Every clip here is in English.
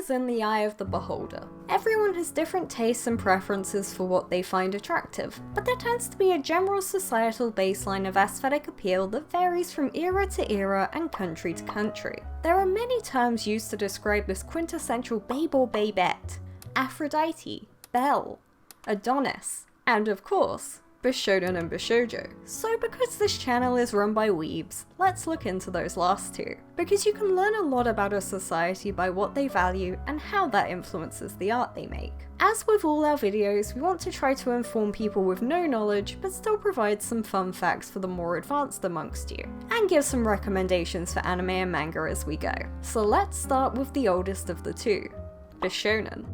is in the eye of the beholder. Everyone has different tastes and preferences for what they find attractive, but there tends to be a general societal baseline of aesthetic appeal that varies from era to era and country to country. There are many terms used to describe this quintessential babe or babette: Aphrodite, Belle, Adonis, and of course, Bishonen and Bishoujo. So because this channel is run by weebs, let's look into those last two, because you can learn a lot about a society by what they value and how that influences the art they make. As with all our videos, we want to try to inform people with no knowledge, but still provide some fun facts for the more advanced amongst you, and give some recommendations for anime and manga as we go. So let's start with the oldest of the two, Bishonen.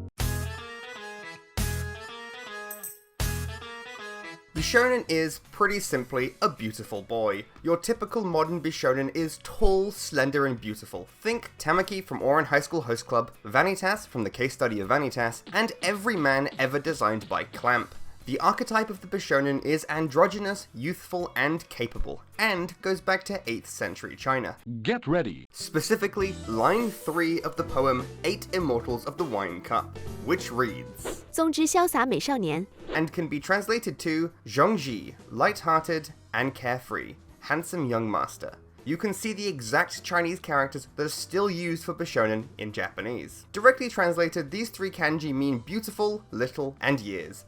Bishonen is, pretty simply, a beautiful boy. Your typical modern Bishonen is tall, slender, and beautiful. Think Tamaki from Ouran High School Host Club, Vanitas from the case study of Vanitas, and every man ever designed by Clamp. The archetype of the Bishonen is androgynous, youthful, and capable, and goes back to 8th century China. Get ready! Specifically, line 3 of the poem 8 Immortals of the Wine Cup, which reads, 宗之潇洒美少年 and can be translated to Zhongji, light-hearted and carefree, handsome young master. You can see the exact Chinese characters that are still used for Bishonen in Japanese. Directly translated, these three kanji mean beautiful, little, and years.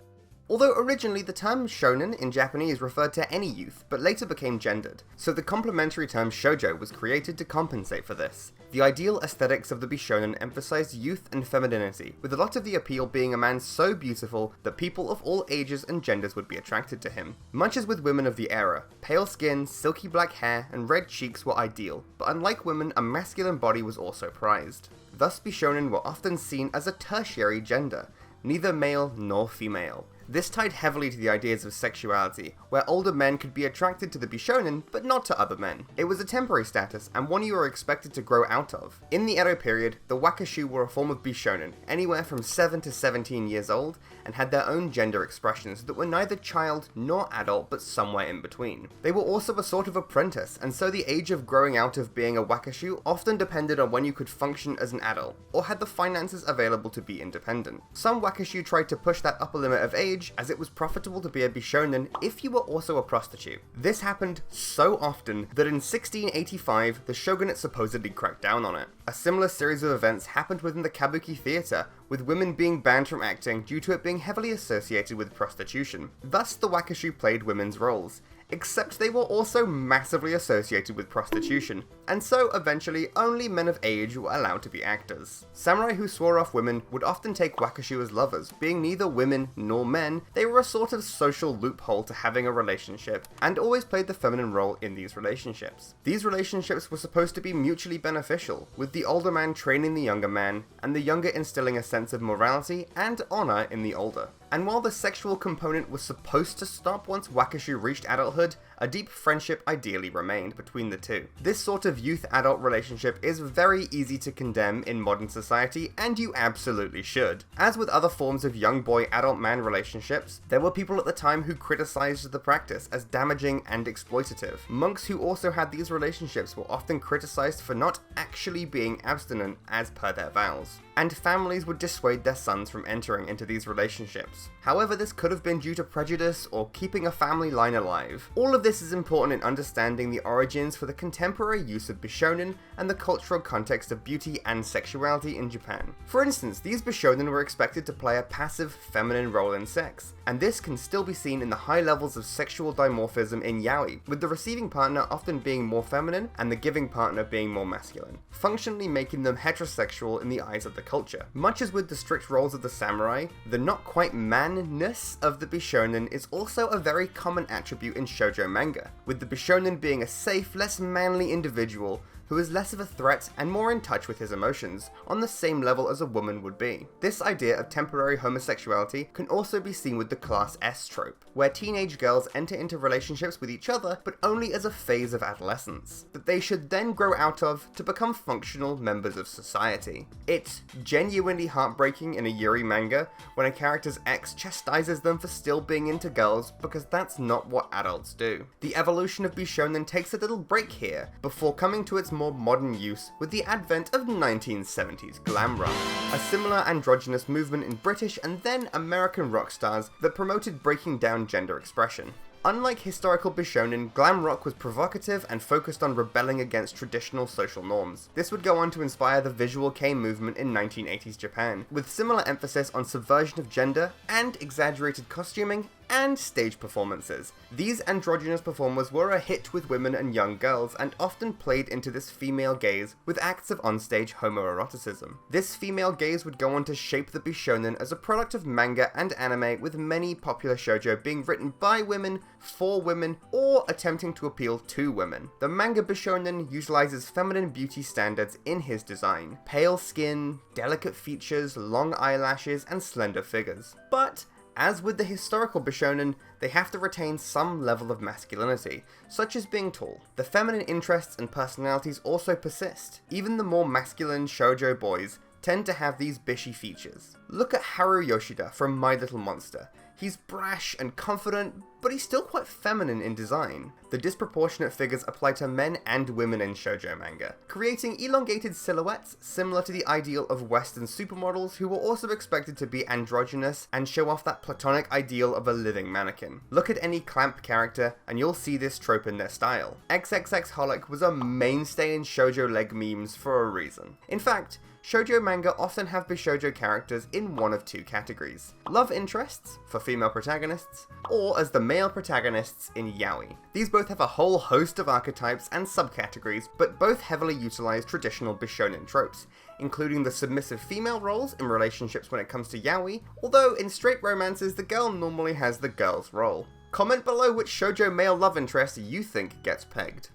Although originally the term shonen in Japanese referred to any youth, but later became gendered, so the complementary term shoujo was created to compensate for this. The ideal aesthetics of the Bishonen emphasized youth and femininity, with a lot of the appeal being a man so beautiful that people of all ages and genders would be attracted to him. Much as with women of the era, pale skin, silky black hair, and red cheeks were ideal, but unlike women, a masculine body was also prized. Thus Bishonen were often seen as a tertiary gender, neither male nor female. This tied heavily to the ideas of sexuality, where older men could be attracted to the Bishonen, but not to other men. It was a temporary status, and one you were expected to grow out of. In the Edo period, the wakashu were a form of Bishonen, anywhere from 7 to 17 years old, and had their own gender expressions that were neither child nor adult, but somewhere in between. They were also a sort of apprentice, and so the age of growing out of being a wakashu often depended on when you could function as an adult, or had the finances available to be independent. Some wakashu tried to push that upper limit of age, as it was profitable to be a Bishonen if you were also a prostitute. This happened so often that in 1685 the shogunate supposedly cracked down on it. A similar series of events happened within the kabuki theatre, with women being banned from acting due to it being heavily associated with prostitution. Thus the wakashu played women's roles, except they were also massively associated with prostitution, and so eventually only men of age were allowed to be actors. Samurai who swore off women would often take wakashu as lovers. Being neither women nor men, they were a sort of social loophole to having a relationship, and always played the feminine role in these relationships. These relationships were supposed to be mutually beneficial, with the older man training the younger man, and the younger instilling a sense of morality and honor in the older. And while the sexual component was supposed to stop once wakashu reached adulthood, a deep friendship ideally remained between the two. This sort of youth-adult relationship is very easy to condemn in modern society, and you absolutely should. As with other forms of young boy-adult man relationships, there were people at the time who criticized the practice as damaging and exploitative. Monks who also had these relationships were often criticized for not actually being abstinent as per their vows, and families would dissuade their sons from entering into these relationships. However, this could have been due to prejudice or keeping a family line alive. All of this is important in understanding the origins for the contemporary use of Bishonen and the cultural context of beauty and sexuality in Japan. For instance, these Bishonen were expected to play a passive feminine role in sex, and this can still be seen in the high levels of sexual dimorphism in yaoi, with the receiving partner often being more feminine and the giving partner being more masculine, functionally making them heterosexual in the eyes of the culture. Much as with the strict roles of the samurai, the not quite man-ness of the Bishonen is also a very common attribute in shoujo manga, with the Bishonen being a safe, less manly individual who is less of a threat and more in touch with his emotions, on the same level as a woman would be. This idea of temporary homosexuality can also be seen with the class S trope, where teenage girls enter into relationships with each other, but only as a phase of adolescence, that they should then grow out of to become functional members of society. It's genuinely heartbreaking in a yuri manga when a character's ex chastises them for still being into girls, because that's not what adults do. The evolution of Bishonen takes a little break here, before coming to its more modern use with the advent of 1970s glam rock, a similar androgynous movement in British and then American rock stars that promoted breaking down gender expression. Unlike historical Bishonen, glam rock was provocative and focused on rebelling against traditional social norms. This would go on to inspire the visual kei movement in 1980s Japan, with similar emphasis on subversion of gender and exaggerated costuming and stage performances. These androgynous performers were a hit with women and young girls and often played into this female gaze with acts of onstage homoeroticism. This female gaze would go on to shape the Bishonen as a product of manga and anime, with many popular shoujo being written by women, for women, or attempting to appeal to women. The manga Bishonen utilizes feminine beauty standards in his design: pale skin, delicate features, long eyelashes, and slender figures. But as with the historical Bishonen, they have to retain some level of masculinity, such as being tall. The feminine interests and personalities also persist. Even the more masculine shoujo boys tend to have these bishy features. Look at Haru Yoshida from My Little Monster. He's brash and confident, but he's still quite feminine in design. The disproportionate figures apply to men and women in shoujo manga, creating elongated silhouettes similar to the ideal of Western supermodels who were also expected to be androgynous and show off that platonic ideal of a living mannequin. Look at any clamp character and you'll see this trope in their style. XXX Holic was a mainstay in shoujo leg memes for a reason. In fact, shoujo manga often have bishoujo characters in one of two categories: love interests, for female protagonists, or as the male protagonists in yaoi. These both have a whole host of archetypes and subcategories, but both heavily utilize traditional Bishonen tropes, including the submissive female roles in relationships when it comes to yaoi, although in straight romances the girl normally has the girl's role. Comment below which shoujo male love interest you think gets pegged.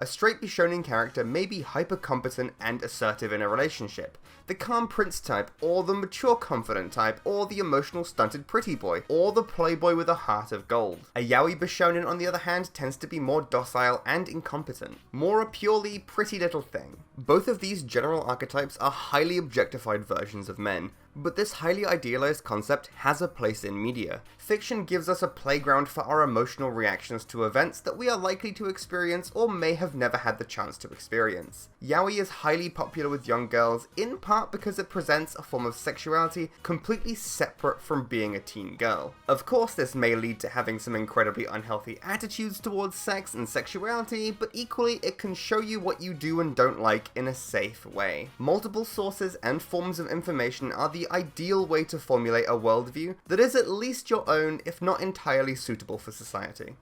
A straight Bishonen character may be hyper-competent and assertive in a relationship, the calm prince type, or the mature confident type, or the emotional stunted pretty boy, or the playboy with a heart of gold. A yaoi Bishonen, on the other hand, tends to be more docile and incompetent, more a purely pretty little thing. Both of these general archetypes are highly objectified versions of men, but this highly idealized concept has a place in media. Fiction gives us a playground for our emotional reactions to events that we are likely to experience or may have never had the chance to experience. Yaoi is highly popular with young girls, in part because it presents a form of sexuality completely separate from being a teen girl. Of course, this may lead to having some incredibly unhealthy attitudes towards sex and sexuality, but equally it can show you what you do and don't like in a safe way. Multiple sources and forms of information are the ideal way to formulate a worldview that is at least your own, if not entirely suitable for society.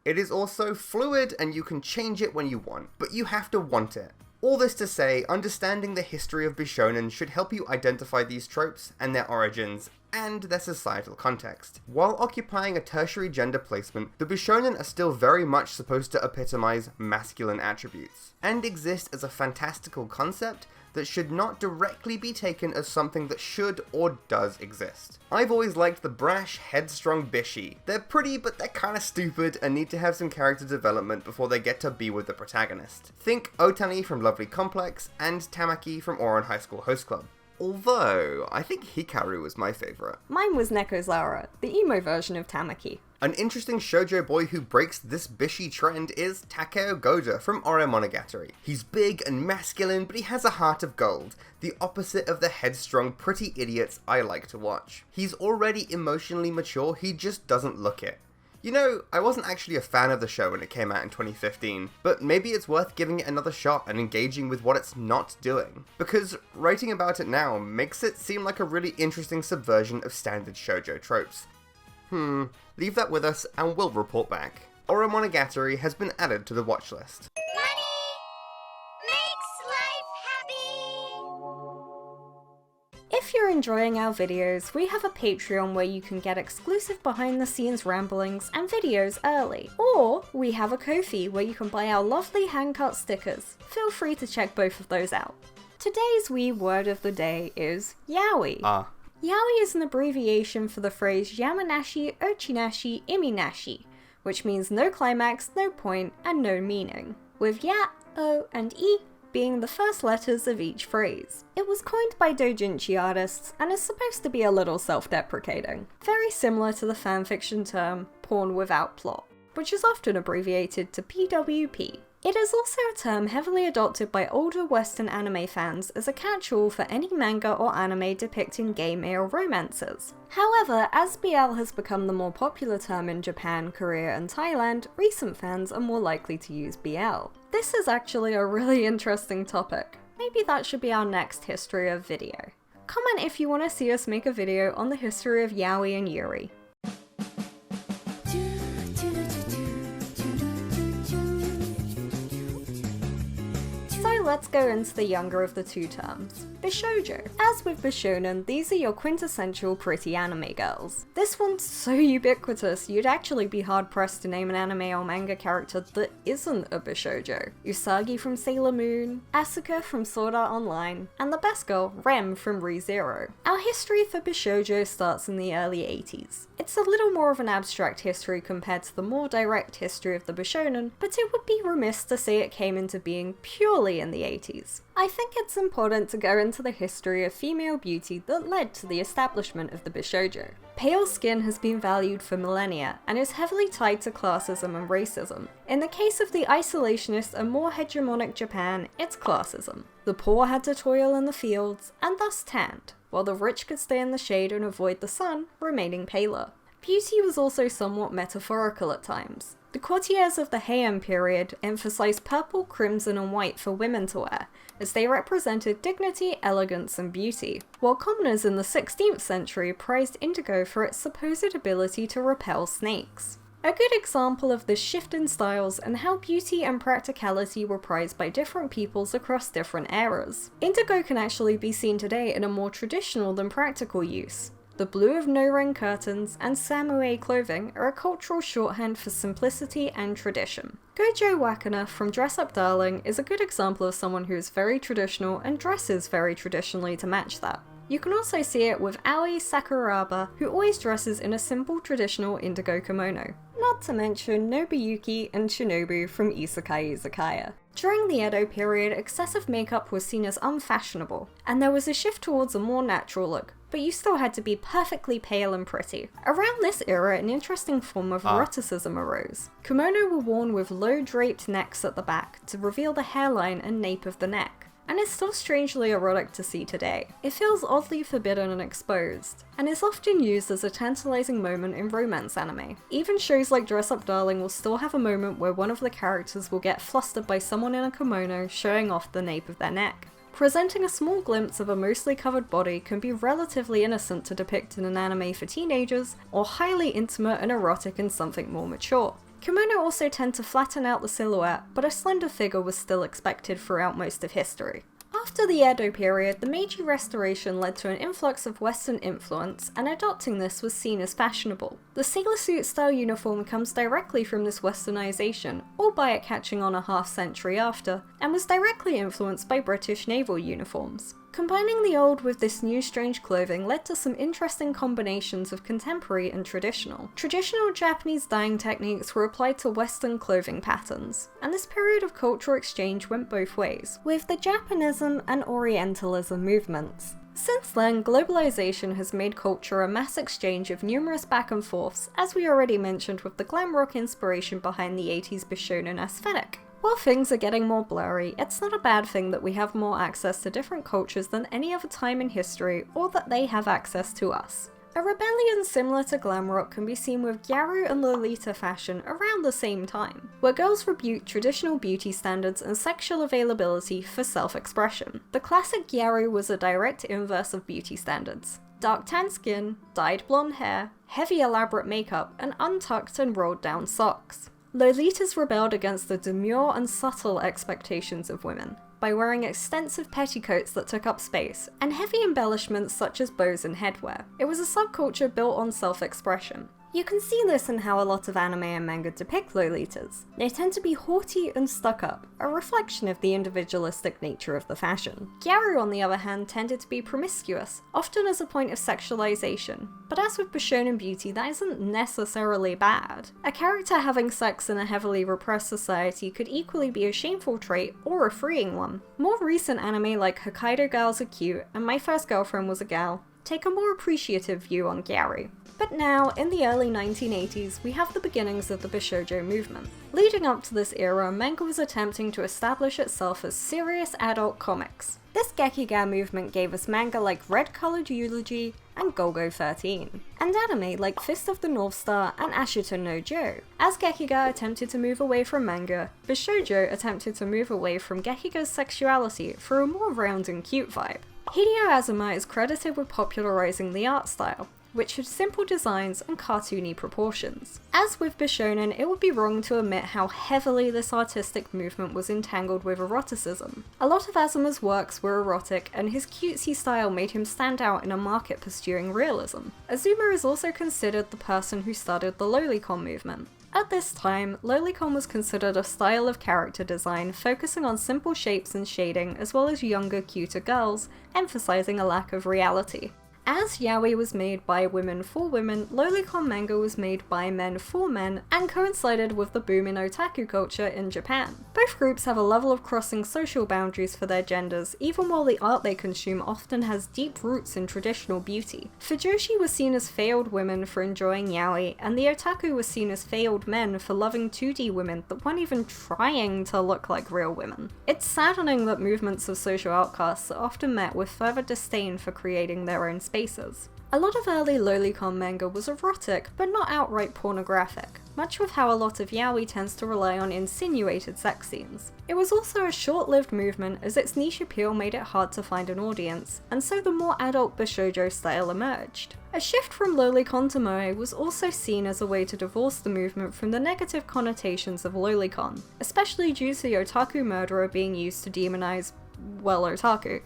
It is also fluid and you can change it when you want, but you have to want it. All this to say, understanding the history of Bishonen should help you identify these tropes and their origins and their societal context. While occupying a tertiary gender placement, the Bishonen are still very much supposed to epitomize masculine attributes, and exist as a fantastical concept that should not directly be taken as something that should or does exist. I've always liked the brash, headstrong bishi. They're pretty, but they're kinda stupid and need to have some character development before they get to be with the protagonist. Think Otani from Lovely Complex and Tamaki from Ouran High School Host Club. Although, I think Hikaru was my favourite. Mine was Nekozawa, the emo version of Tamaki. An interesting shoujo boy who breaks this bishi trend is Takeo Goja from Ore Monogatari. He's big and masculine, but he has a heart of gold, the opposite of the headstrong pretty idiots I like to watch. He's already emotionally mature, he just doesn't look it. You know, I wasn't actually a fan of the show when it came out in 2015, but maybe it's worth giving it another shot and engaging with what it's not doing. Because writing about it now makes it seem like a really interesting subversion of standard shoujo tropes. Leave that with us and we'll report back. Ore Monogatari has been added to the watch list. If you're enjoying our videos, we have a Patreon where you can get exclusive behind the scenes ramblings and videos early. Or we have a Ko-fi where you can buy our lovely hand-cut stickers. Feel free to check both of those out. Today's wee word of the day is yaoi. Yaoi is an abbreviation for the phrase Yamanashi, Ochinashi, Iminashi, which means no climax, no point, and no meaning, with ya, o, and i being the first letters of each phrase. It was coined by doujinshi artists and is supposed to be a little self-deprecating, very similar to the fanfiction term porn without plot, which is often abbreviated to PWP. It is also a term heavily adopted by older Western anime fans as a catch-all for any manga or anime depicting gay male romances. However, as BL has become the more popular term in Japan, Korea, and Thailand, recent fans are more likely to use BL. This is actually a really interesting topic. Maybe that should be our next history of video. Comment if you want to see us make a video on the history of yaoi and yuri. So let's go into the younger of the two terms, Bishoujo. As with Bishonen, these are your quintessential pretty anime girls. This one's so ubiquitous, you'd actually be hard pressed to name an anime or manga character that isn't a Bishoujo. Usagi from Sailor Moon, Asuka from Sword Art Online, and the best girl, Rem from Re:Zero. Our history for Bishoujo starts in the early 80s. It's a little more of an abstract history compared to the more direct history of the Bishonen, but it would be remiss to say it came into being purely in the 80s. I think it's important to go into the history of female beauty that led to the establishment of the Bishoujo. Pale skin has been valued for millennia and is heavily tied to classism and racism. In the case of the isolationist and more hegemonic Japan, it's classism. The poor had to toil in the fields and thus tanned, while the rich could stay in the shade and avoid the sun, remaining paler. Beauty was also somewhat metaphorical at times. The courtiers of the Heian period emphasized purple, crimson, and white for women to wear, as they represented dignity, elegance, and beauty, while commoners in the 16th century prized indigo for its supposed ability to repel snakes. A good example of this shift in styles and how beauty and practicality were prized by different peoples across different eras. Indigo can actually be seen today in a more traditional than practical use. The blue of no-ring curtains and samurai clothing are a cultural shorthand for simplicity and tradition. Gojo Wakana from Dress Up Darling is a good example of someone who is very traditional and dresses very traditionally to match that. You can also see it with Aoi Sakuraba, who always dresses in a simple traditional indigo kimono. Not to mention Nobuyuki and Shinobu from Isekai Izakaya. During the Edo period, excessive makeup was seen as unfashionable, and there was a shift towards a more natural look, but you still had to be perfectly pale and pretty. Around this era, an interesting form of eroticism arose. Kimono were worn with low draped necks at the back to reveal the hairline and nape of the neck. And it's still strangely erotic to see today. It feels oddly forbidden and exposed, and is often used as a tantalizing moment in romance anime. Even shows like Dress Up Darling will still have a moment where one of the characters will get flustered by someone in a kimono showing off the nape of their neck. Presenting a small glimpse of a mostly covered body can be relatively innocent to depict in an anime for teenagers, or highly intimate and erotic in something more mature. Kimono also tend to flatten out the silhouette, but a slender figure was still expected throughout most of history. After the Edo period, the Meiji Restoration led to an influx of Western influence, and adopting this was seen as fashionable. The sailor suit style uniform comes directly from this westernization, albeit catching on a half-century after, and was directly influenced by British naval uniforms. Combining the old with this new strange clothing led to some interesting combinations of contemporary and traditional. Traditional Japanese dyeing techniques were applied to Western clothing patterns, and this period of cultural exchange went both ways, with the Japanism and Orientalism movements. Since then, globalization has made culture a mass exchange of numerous back and forths, as we already mentioned with the glam rock inspiration behind the 80s Bishonen aesthetic. While things are getting more blurry, it's not a bad thing that we have more access to different cultures than any other time in history, or that they have access to us. A rebellion similar to glam rock can be seen with Gyaru and Lolita fashion around the same time, where girls rebuke traditional beauty standards and sexual availability for self-expression. The classic Gyaru was a direct inverse of beauty standards. Dark tan skin, dyed blonde hair, heavy elaborate makeup, and untucked and rolled down socks. Lolitas rebelled against the demure and subtle expectations of women by wearing extensive petticoats that took up space, and heavy embellishments such as bows and headwear. It was a subculture built on self-expression. You can see this in how a lot of anime and manga depict Lolitas. They tend to be haughty and stuck up, a reflection of the individualistic nature of the fashion. Gyaru, on the other hand, tended to be promiscuous, often as a point of sexualization. But as with Bishonen beauty, that isn't necessarily bad. A character having sex in a heavily repressed society could equally be a shameful trait or a freeing one. More recent anime like Hokkaido Gals Are Cute and My First Girlfriend Was a Gal take a more appreciative view on Gyaru. But now, in the early 1980s, we have the beginnings of the Bishoujo movement. Leading up to this era, manga was attempting to establish itself as serious adult comics. This Gekiga movement gave us manga like Red Colored Eulogy and Golgo 13, and anime like Fist of the North Star and Ashita no Joe. As Gekiga attempted to move away from manga, Bishoujo attempted to move away from Gekiga's sexuality for a more round and cute vibe. Hideo Azuma is credited with popularizing the art style, which had simple designs and cartoony proportions. As with Bishonen, it would be wrong to omit how heavily this artistic movement was entangled with eroticism. A lot of Azuma's works were erotic, and his cutesy style made him stand out in a market pursuing realism. Azuma is also considered the person who started the lolicon movement. At this time, lolicon was considered a style of character design focusing on simple shapes and shading as well as younger, cuter girls, emphasizing a lack of reality. As yaoi was made by women for women, lolicon manga was made by men for men and coincided with the boom in otaku culture in Japan. Both groups have a level of crossing social boundaries for their genders, even while the art they consume often has deep roots in traditional beauty. Fujoshi was seen as failed women for enjoying yaoi, and the otaku was seen as failed men for loving 2D women that weren't even trying to look like real women. It's saddening that movements of social outcasts are often met with further disdain for creating their own spaces. A lot of early lolicon manga was erotic, but not outright pornographic, much with how a lot of yaoi tends to rely on insinuated sex scenes. It was also a short-lived movement as its niche appeal made it hard to find an audience, and so the more adult Bishoujo style emerged. A shift from lolicon to moe was also seen as a way to divorce the movement from the negative connotations of lolicon, especially due to the otaku murderer being used to demonize, well, otaku.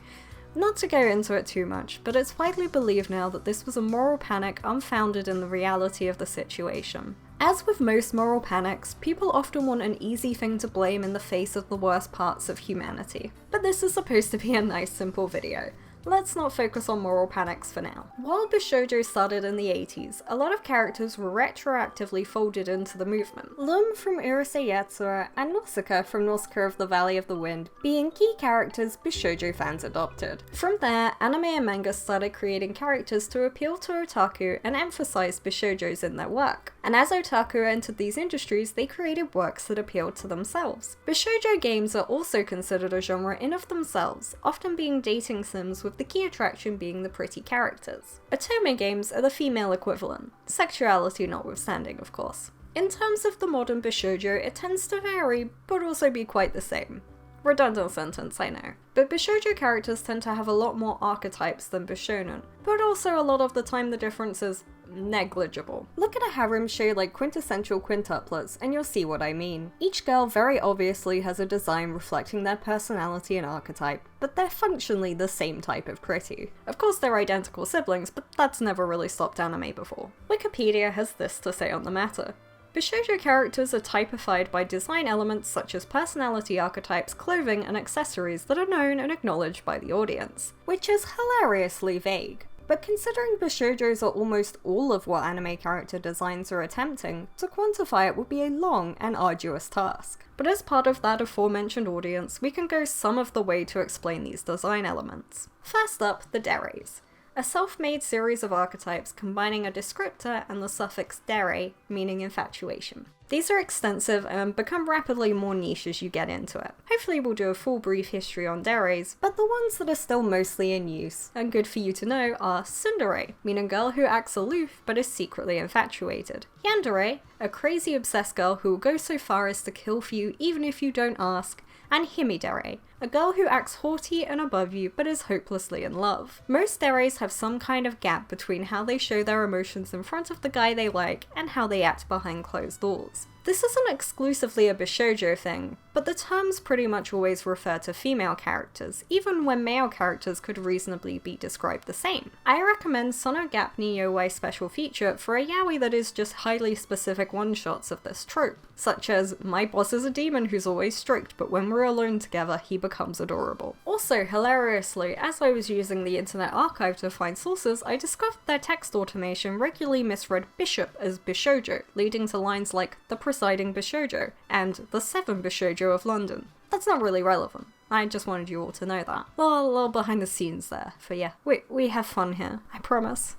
Not to go into it too much, but it's widely believed now that this was a moral panic unfounded in the reality of the situation. As with most moral panics, people often want an easy thing to blame in the face of the worst parts of humanity. But this is supposed to be a nice simple video. Let's not focus on moral panics for now. While Bishoujo started in the 80s, a lot of characters were retroactively folded into the movement. Lum from Urusei Yatsura and Nausicaa from Nausicaa of the Valley of the Wind being key characters Bishoujo fans adopted. From there, anime and manga started creating characters to appeal to otaku and emphasize Bishoujos in their work. And as otaku entered these industries, they created works that appealed to themselves. Bishoujo games are also considered a genre in of themselves, often being dating sims with the key attraction being the pretty characters. Otome games are the female equivalent, sexuality notwithstanding of course. In terms of the modern Bishoujo, it tends to vary, but also be quite the same. Redundant sentence, I know. But Bishoujo characters tend to have a lot more archetypes than Bishonen, but also a lot of the time the difference is negligible. Look at a harem show like Quintessential Quintuplets and you'll see what I mean. Each girl very obviously has a design reflecting their personality and archetype, but they're functionally the same type of pretty. Of course they're identical siblings, but that's never really stopped anime before. Wikipedia has this to say on the matter. Bishoujo characters are typified by design elements such as personality archetypes, clothing, and accessories that are known and acknowledged by the audience, which is hilariously vague. But considering Bishoujos are almost all of what anime character designs are attempting, to quantify it would be a long and arduous task. But as part of that aforementioned audience, we can go some of the way to explain these design elements. First up, the deres. A self-made series of archetypes combining a descriptor and the suffix dere, meaning infatuation. These are extensive and become rapidly more niche as you get into it. Hopefully we'll do a full brief history on deres, but the ones that are still mostly in use, and good for you to know, are tsundere, meaning girl who acts aloof but is secretly infatuated. Yandere, a crazy obsessed girl who will go so far as to kill for you even if you don't ask, and himidere, a girl who acts haughty and above you but is hopelessly in love. Most deres have some kind of gap between how they show their emotions in front of the guy they like and how they act behind closed doors. This isn't exclusively a Bishoujo thing, but the terms pretty much always refer to female characters, even when male characters could reasonably be described the same. I recommend Sono Gap ni Yowai special feature for a yaoi that is just highly specific one-shots of this trope, such as, my boss is a demon who's always strict, but when we're alone together he becomes adorable. Also, hilariously, as I was using the Internet Archive to find sources, I discovered their text automation regularly misread bishop as Bishoujo, leading to lines like, the presiding Bishoujo, and the 7 Bishoujo of London. That's not really relevant. I just wanted you all to know that. A little behind the scenes there, for yeah, we have fun here, I promise.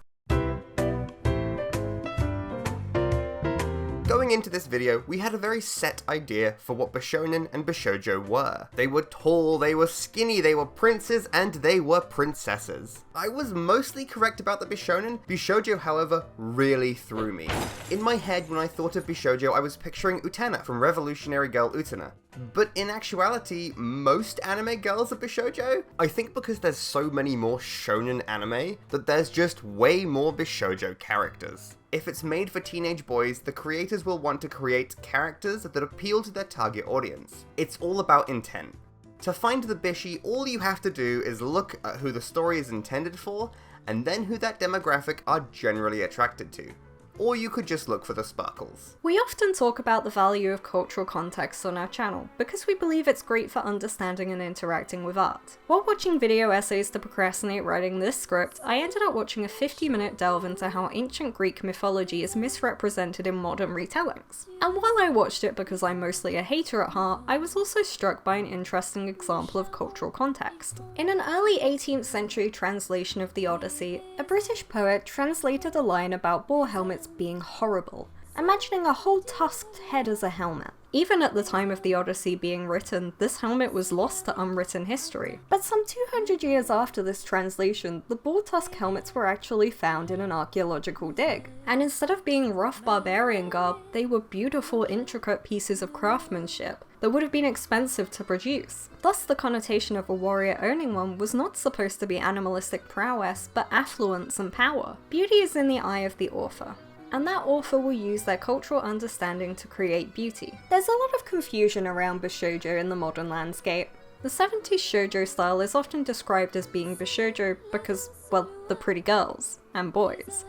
Going Going into this video, we had a very set idea for what Bishonen and Bishoujo were. They were tall, they were skinny, they were princes, and they were princesses. I was mostly correct about the Bishonen. Bishoujo, however, really threw me. In my head, when I thought of Bishoujo, I was picturing Utena from Revolutionary Girl Utena. But in actuality, most anime girls are Bishoujo? I think because there's so many more shonen anime, that there's just way more Bishoujo characters. If it's made for teenage boys, the creators will want to create characters that appeal to their target audience. It's all about intent. To find the Bishi, all you have to do is look at who the story is intended for, and then who that demographic are generally attracted to. Or you could just look for the sparkles. We often talk about the value of cultural context on our channel, because we believe it's great for understanding and interacting with art. While watching video essays to procrastinate writing this script, I ended up watching a 50-minute delve into how ancient Greek mythology is misrepresented in modern retellings. And while I watched it because I'm mostly a hater at heart, I was also struck by an interesting example of cultural context. In an early 18th century translation of the Odyssey, a British poet translated a line about boar helmets being horrible, imagining a whole tusked head as a helmet. Even at the time of the Odyssey being written, this helmet was lost to unwritten history. But some 200 years after this translation, the boar tusk helmets were actually found in an archaeological dig. And instead of being rough barbarian garb, they were beautiful, intricate pieces of craftsmanship that would have been expensive to produce. Thus, the connotation of a warrior owning one was not supposed to be animalistic prowess, but affluence and power. Beauty is in the eye of the author, and that author will use their cultural understanding to create beauty. There's a lot of confusion around Bishoujo in the modern landscape. The 70s shoujo style is often described as being Bishoujo because, well, the pretty girls and boys.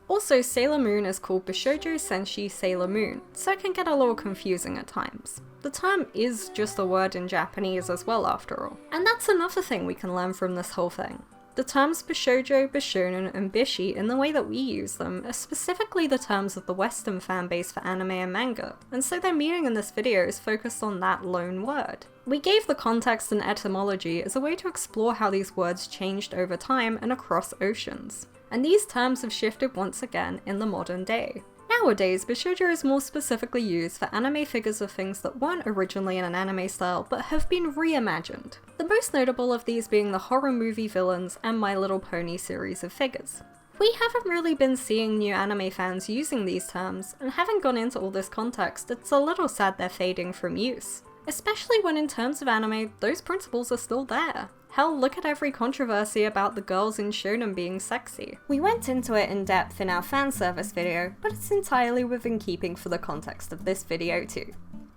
Also, Sailor Moon is called Bishoujo Senshi Sailor Moon, so it can get a little confusing at times. The term is just a word in Japanese as well, after all. And that's another thing we can learn from this whole thing. The terms Bishoujo, Bishonen, and Bishi, in the way that we use them, are specifically the terms of the Western fanbase for anime and manga, and so their meaning in this video is focused on that lone word. We gave the context and etymology as a way to explore how these words changed over time and across oceans. And these terms have shifted once again in the modern day. Nowadays, Bishoujo is more specifically used for anime figures of things that weren't originally in an anime style but have been reimagined. The most notable of these being the horror movie villains and My Little Pony series of figures. We haven't really been seeing new anime fans using these terms, and having gone into all this context, it's a little sad they're fading from use. Especially when in terms of anime, those principles are still there. Hell, look at every controversy about the girls in shonen being sexy. We went into it in depth in our fan service video, but it's entirely within keeping for the context of this video too.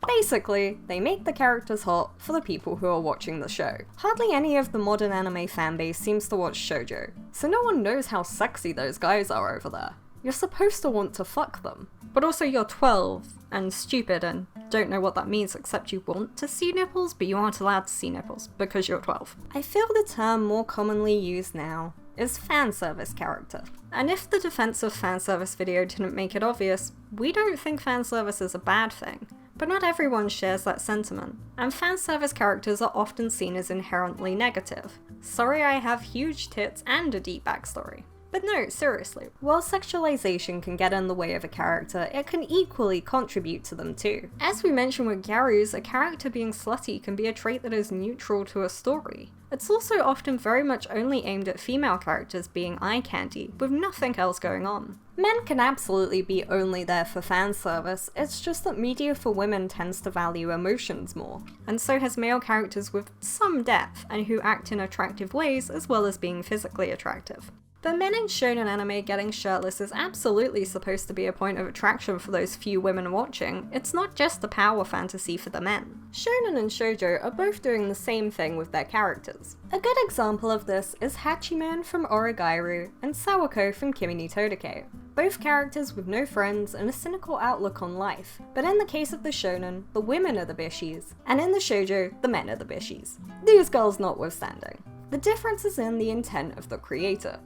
Basically, they make the characters hot for the people who are watching the show. Hardly any of the modern anime fanbase seems to watch shoujo, so no one knows how sexy those guys are over there. You're supposed to want to fuck them. But also you're 12 and stupid and don't know what that means except you want to see nipples, but you aren't allowed to see nipples because you're 12. I feel the term more commonly used now is fanservice character. And if the defense of fanservice video didn't make it obvious, we don't think fanservice is a bad thing. But not everyone shares that sentiment, and fanservice characters are often seen as inherently negative. Sorry, I have huge tits and a deep backstory. But no, seriously, while sexualization can get in the way of a character, it can equally contribute to them too. As we mentioned with Gyarus, a character being slutty can be a trait that is neutral to a story. It's also often very much only aimed at female characters being eye candy, with nothing else going on. Men can absolutely be only there for fan service, it's just that media for women tends to value emotions more, and so has male characters with some depth and who act in attractive ways as well as being physically attractive. But men in shonen anime getting shirtless is absolutely supposed to be a point of attraction for those few women watching. It's not just a power fantasy for the men. Shonen and shoujo are both doing the same thing with their characters. A good example of this is Hachiman from Origairu and Sawako from Kimi ni Todake. Both characters with no friends and a cynical outlook on life, but in the case of the shonen, the women are the bishis, and in the shoujo, the men are the bishis. These girls notwithstanding. The difference is in the intent of the creator.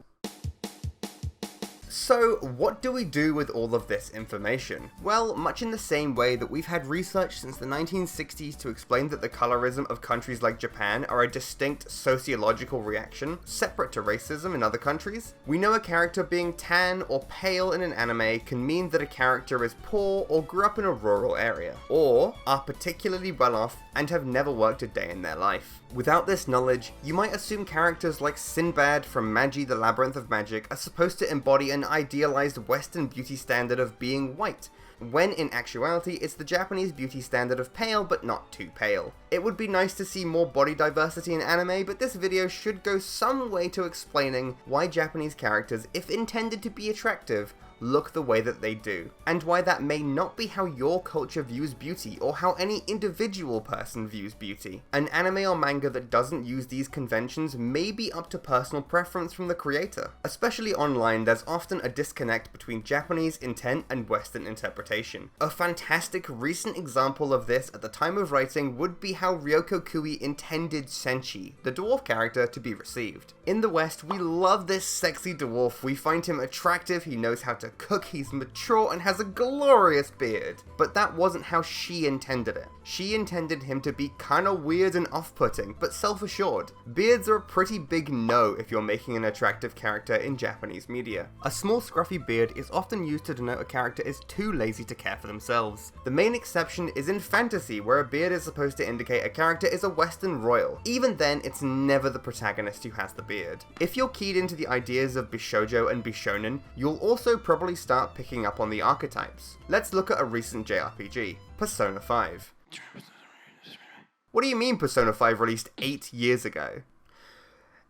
So, what do we do with all of this information? Well, much in the same way that we've had research since the 1960s to explain that the colorism of countries like Japan are a distinct sociological reaction, separate to racism in other countries, we know a character being tan or pale in an anime can mean that a character is poor or grew up in a rural area, or are particularly well off and have never worked a day in their life. Without this knowledge, you might assume characters like Sinbad from Magi the Labyrinth of Magic are supposed to embody an idealized Western beauty standard of being white, when in actuality it's the Japanese beauty standard of pale but not too pale. It would be nice to see more body diversity in anime, but this video should go some way to explaining why Japanese characters, if intended to be attractive, look the way that they do, and why that may not be how your culture views beauty or how any individual person views beauty. An anime or manga that doesn't use these conventions may be up to personal preference from the creator. Especially online, there's often a disconnect between Japanese intent and Western interpretation. A fantastic recent example of this at the time of writing would be how Ryoko Kui intended Senshi, the dwarf character, to be received. In the West, we love this sexy dwarf, we find him attractive, he knows how to cook, he's mature, and has a glorious beard. But that wasn't how she intended it. She intended him to be kinda weird and off-putting, but self-assured. Beards are a pretty big no if you're making an attractive character in Japanese media. A small scruffy beard is often used to denote a character is too lazy to care for themselves. The main exception is in fantasy, where a beard is supposed to indicate a character is a Western royal. Even then, it's never the protagonist who has the beard. If you're keyed into the ideas of Bishoujo and Bishonen, you'll also probably start picking up on the archetypes. Let's look at a recent JRPG, Persona 5. What do you mean Persona 5 released 8 years ago?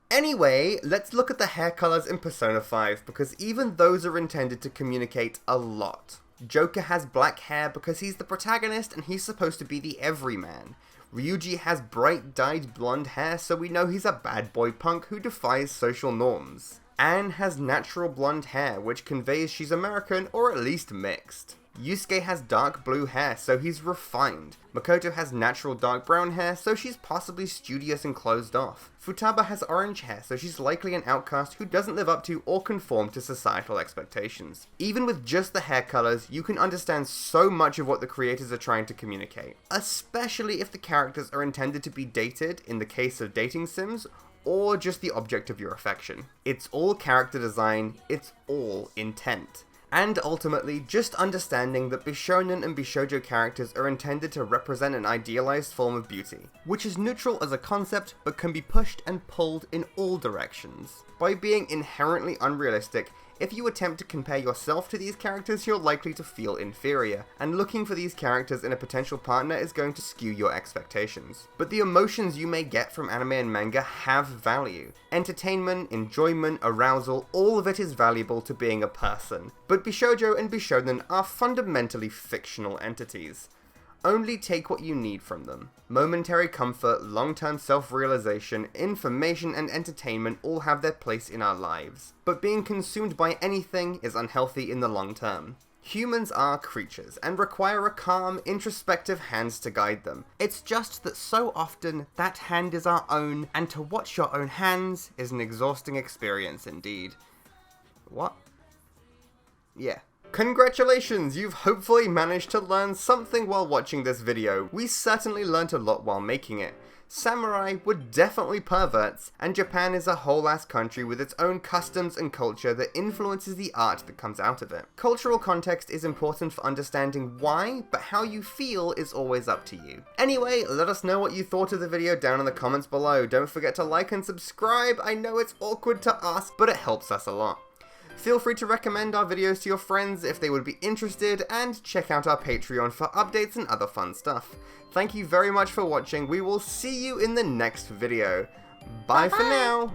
Anyway, let's look at the hair colors in Persona 5, because even those are intended to communicate a lot. Joker has black hair because he's the protagonist and he's supposed to be the everyman. Ryuji has bright dyed blonde hair, so we know he's a bad boy punk who defies social norms. Anne has natural blonde hair, which conveys she's American or at least mixed. Yusuke has dark blue hair, so he's refined. Makoto has natural dark brown hair, so she's possibly studious and closed off. Futaba has orange hair, so she's likely an outcast who doesn't live up to or conform to societal expectations. Even with just the hair colors, you can understand so much of what the creators are trying to communicate, especially if the characters are intended to be dated, in the case of dating sims, or just the object of your affection. It's all character design, it's all intent. And ultimately, just understanding that Bishonen and Bishoujo characters are intended to represent an idealized form of beauty, which is neutral as a concept but can be pushed and pulled in all directions. By being inherently unrealistic, if you attempt to compare yourself to these characters, you're likely to feel inferior, and looking for these characters in a potential partner is going to skew your expectations. But the emotions you may get from anime and manga have value. Entertainment, enjoyment, arousal, all of it is valuable to being a person. But Bishoujo and Bishonen are fundamentally fictional entities. Only take what you need from them. Momentary comfort, long-term self-realization, information, and entertainment all have their place in our lives. But being consumed by anything is unhealthy in the long term. Humans are creatures, and require a calm, introspective hand to guide them. It's just that so often, that hand is our own, and to watch your own hands is an exhausting experience indeed. What? Yeah. Congratulations, you've hopefully managed to learn something while watching this video. We certainly learnt a lot while making it. Samurai were definitely perverts, and Japan is a whole ass country with its own customs and culture that influences the art that comes out of it. Cultural context is important for understanding why, but how you feel is always up to you. Anyway, let us know what you thought of the video down in the comments below. Don't forget to like and subscribe. I know it's awkward to ask, but it helps us a lot. Feel free to recommend our videos to your friends if they would be interested, and check out our Patreon for updates and other fun stuff. Thank you very much for watching. We will see you in the next video. Bye for now!